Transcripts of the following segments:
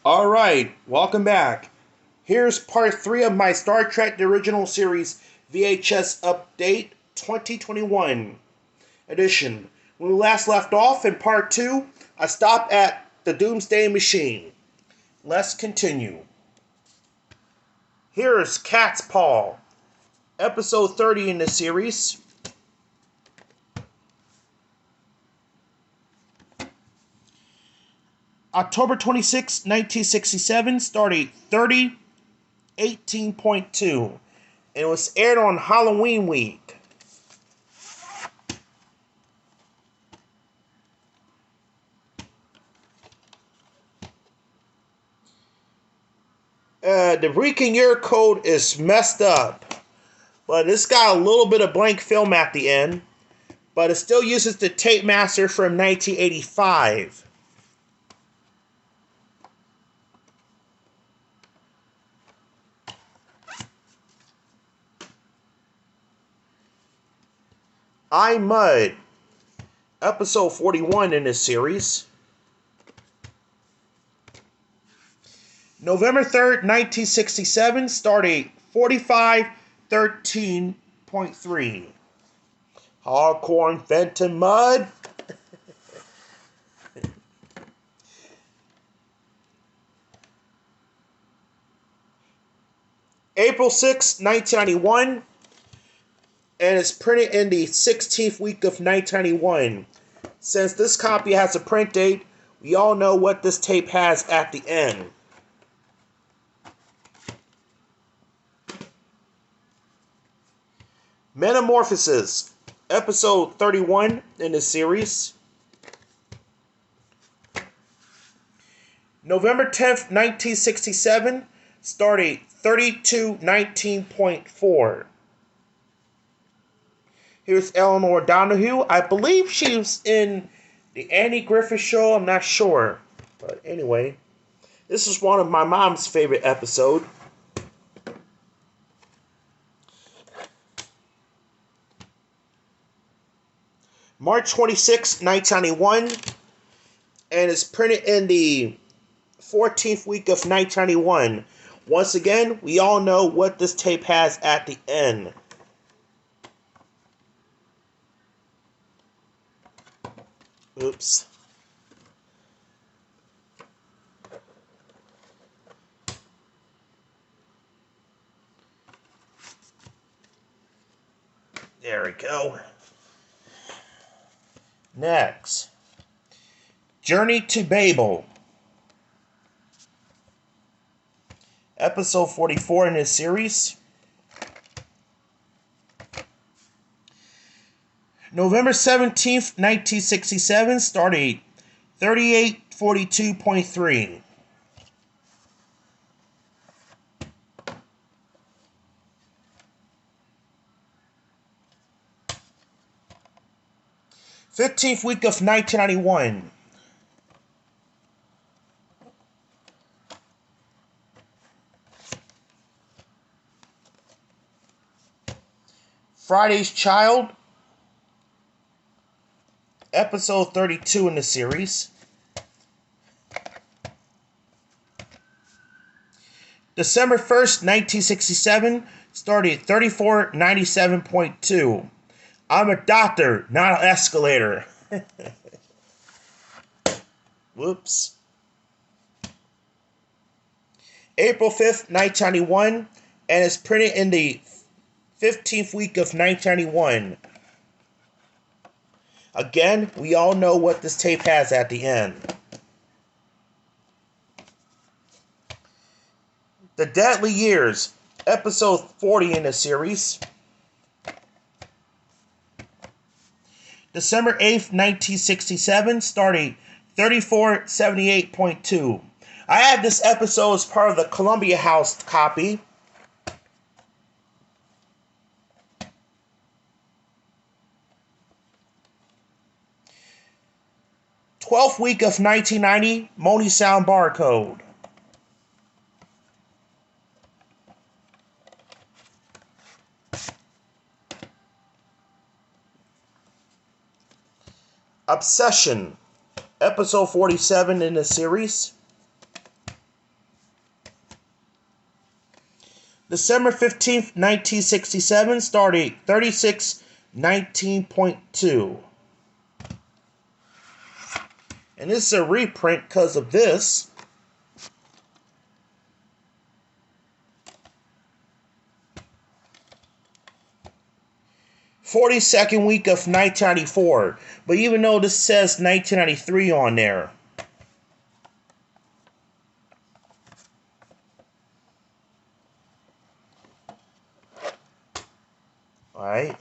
Alright, welcome back. Here's part 3 of my Star Trek The Original Series VHS Update 2021 edition. When we last left off in part 2, I stopped at the Doomsday Machine. Let's continue. Here's Cat's Paw, episode 30 in the series. October 26, 1967, started 30:18.2, and it was aired on Halloween week. The Rican year code is messed up, but it's got a little bit of blank film at the end, but it still uses the tape master from 1985. I Mud, episode 41 in this series. November 3rd, 1967, stardate 45:13.3. Hardcore inventing mud. April 6th, 1991, and it's printed in the 16th week of 1991. Since this copy has a print date, we all know what this tape has at the end. Metamorphosis, episode 31 in the series. November 10th, 1967, started 32:19.4. Here's Eleanor Donahue. I believe she was in the Andy Griffith Show. I'm not sure. But anyway, this is one of my mom's favorite episodes. March 26, 1991, and it's printed in the 14th week of 1991. Once again, we all know what this tape has at the end. Oops. There we go. Next, Journey to Babel, episode 44 in this series. November 17th, 1967, started 38:42.3. '15th week of 1991. Friday's Child, episode 32 in the series. December 1st, 1967, started 34:97.2. I'm a doctor, not an escalator. Whoops. April 5th, 1991, and it's printed in the 15th week of 1991. Again, we all know what this tape has at the end. The Deadly Years, episode 40 in the series. December 8th, 1967, starting 34:78.2. I had this episode as part of the Columbia House copy. '12th week of 1990, Moni Sound Barcode. Obsession, episode 47 in the series. December 15th, 1967, stardate 3619.2. And this is a reprint because of this. '42nd week of 1994. But even though this says 1993 on there. Alright.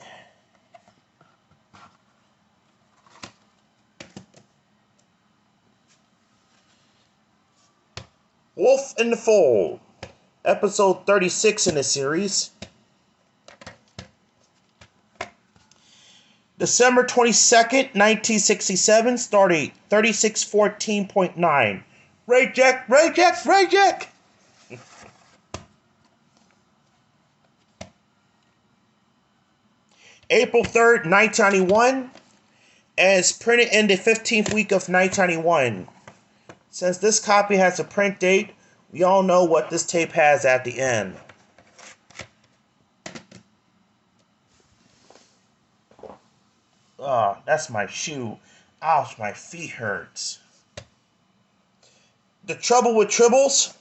Wolf in the Fold, episode 36 in the series. December 22nd, 1967, stardate 3614.9. Reject, reject, reject! April 3rd, 1991, as printed in the 15th week of 1991. Since this copy has a print date, we all know what this tape has at the end. Oh, that's my shoe. Ouch, my feet hurts. The Trouble with Tribbles,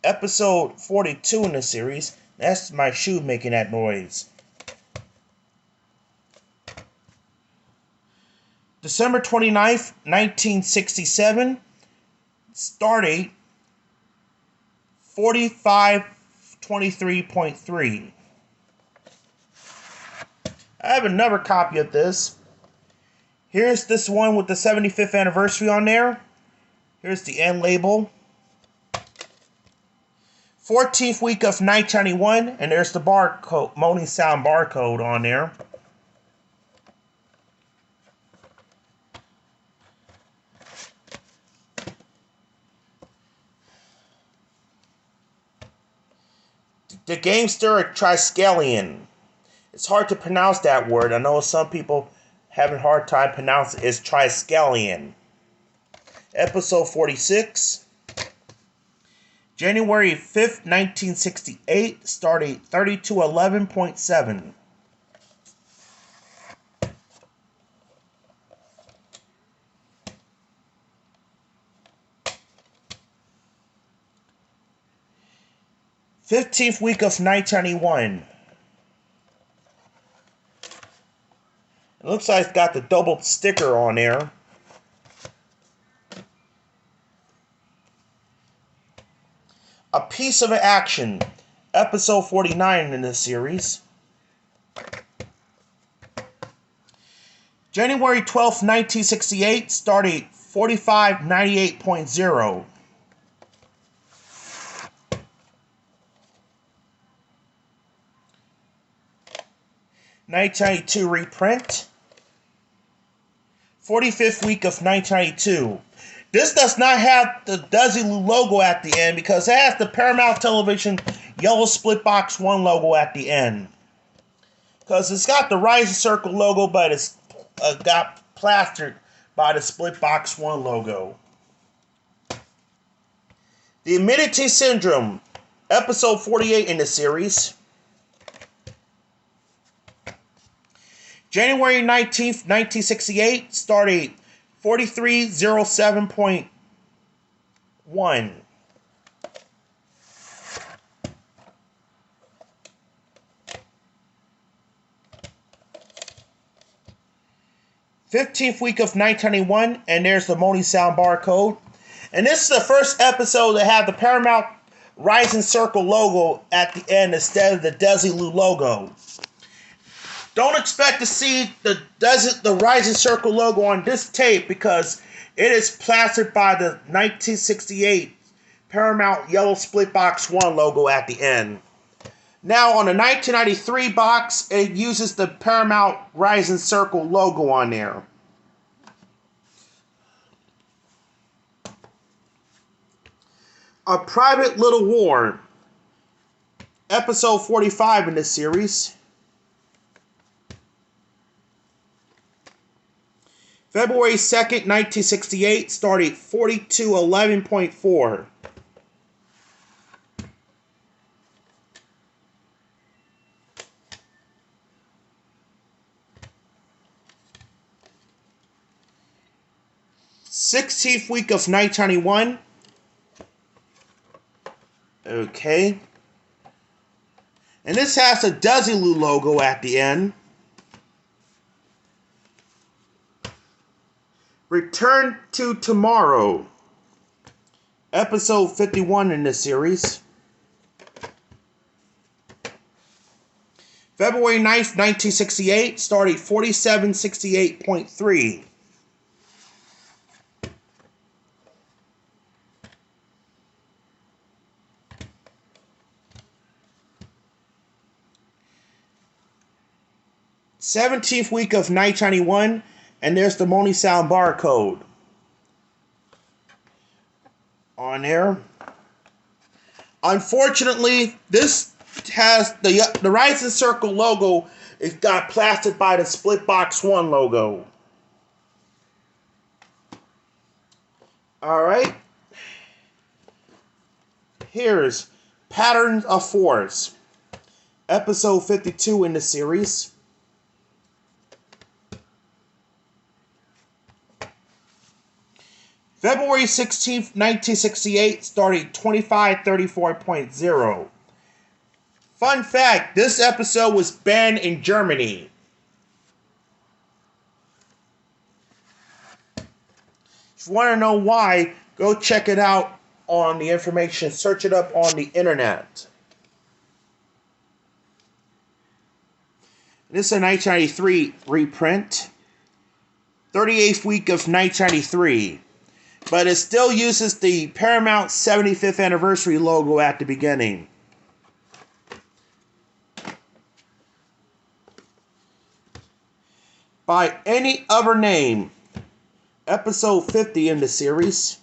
episode 42 in the series. That's my shoe making that noise. December 29th, 1967, stardate 4523.3. I have another copy of this. Here's this one with the 75th anniversary on there. Here's the end label. 14th week of 1991, and there's the barcode, Moaning Sound barcode on there. The Gamester Triskelion. It's hard to pronounce that word. I know some people having a hard time pronouncing it. It's Triskelion. Episode 46. January 5th, 1968. Stardate 3211.7. '15th week of 1991. It looks like it's got the double sticker on there. A Piece of Action, episode 49 in this series. January 12th, 1968, stardate 4598.0. 1992 reprint. 45th week of 1992. This does not have the Desilu logo at the end because it has the Paramount Television yellow split box 1 logo at the end. Because it's got the Rising Circle logo, but it's got plastered by the split box 1 logo. The Immunity Syndrome, episode 48 in the series. January 19th, 1968, stardate 4307.1. '15th week of 1991, and there's the Moaning Sound barcode. And this is the first episode that had the Paramount Rising Circle logo at the end instead of the Desilu logo. Don't expect to see the Rising Circle logo on this tape because it is plastered by the 1968 Paramount yellow split box 1 logo at the end. Now on the 1993 box, it uses the Paramount Rising Circle logo on there. A Private Little War, episode 45 in this series. February 2nd, 1968, stardate 4211.4. 16th week of 1991. Okay. And this has a Desilu logo at the end. Return to Tomorrow. Episode 51 in this series. February 9th, 1968, started 4768.3. '17th week of 1991, and there's the Money Sound barcode on there. Unfortunately, this has the Rising Circle logo. It got plastered by the Split Box 1 logo. Alright. Here's Patterns of Force. Episode 52 in the series. February 16th, 1968, starting 2534.0. Fun fact, this episode was banned in Germany. If you want to know why, go check it out on the information. Search it up on the internet. This is a 1993 reprint. 38th week of 1993. But it still uses the Paramount 75th anniversary logo at the beginning. By Any Other Name, episode 50 in the series.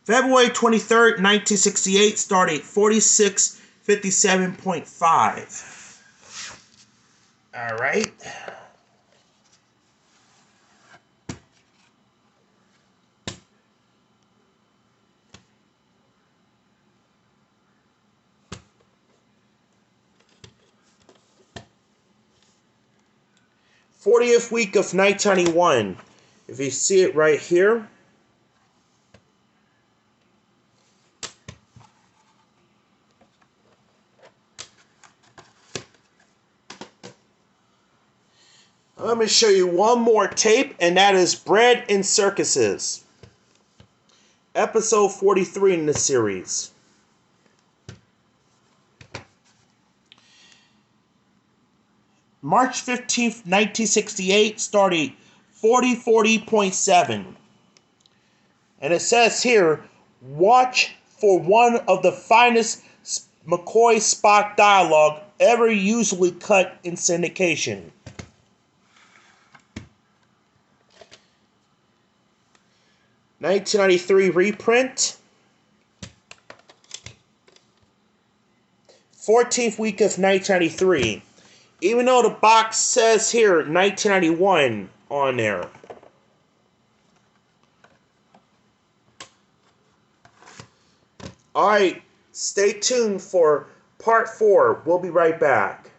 February 23rd, 1968, started 4657.5. All right. '40th week of 1991. If you see it right here. Let me show you one more tape, and that is Bread and Circuses. Episode 43 in the series. March 15th, 1968, starting 4040.7. And it says here, watch for one of the finest McCoy-Spock dialogue ever usually cut in syndication. '93 reprint. 14th week of 1993. Even though the box says here 1991 on there. Alright, stay tuned for part 4. We'll be right back.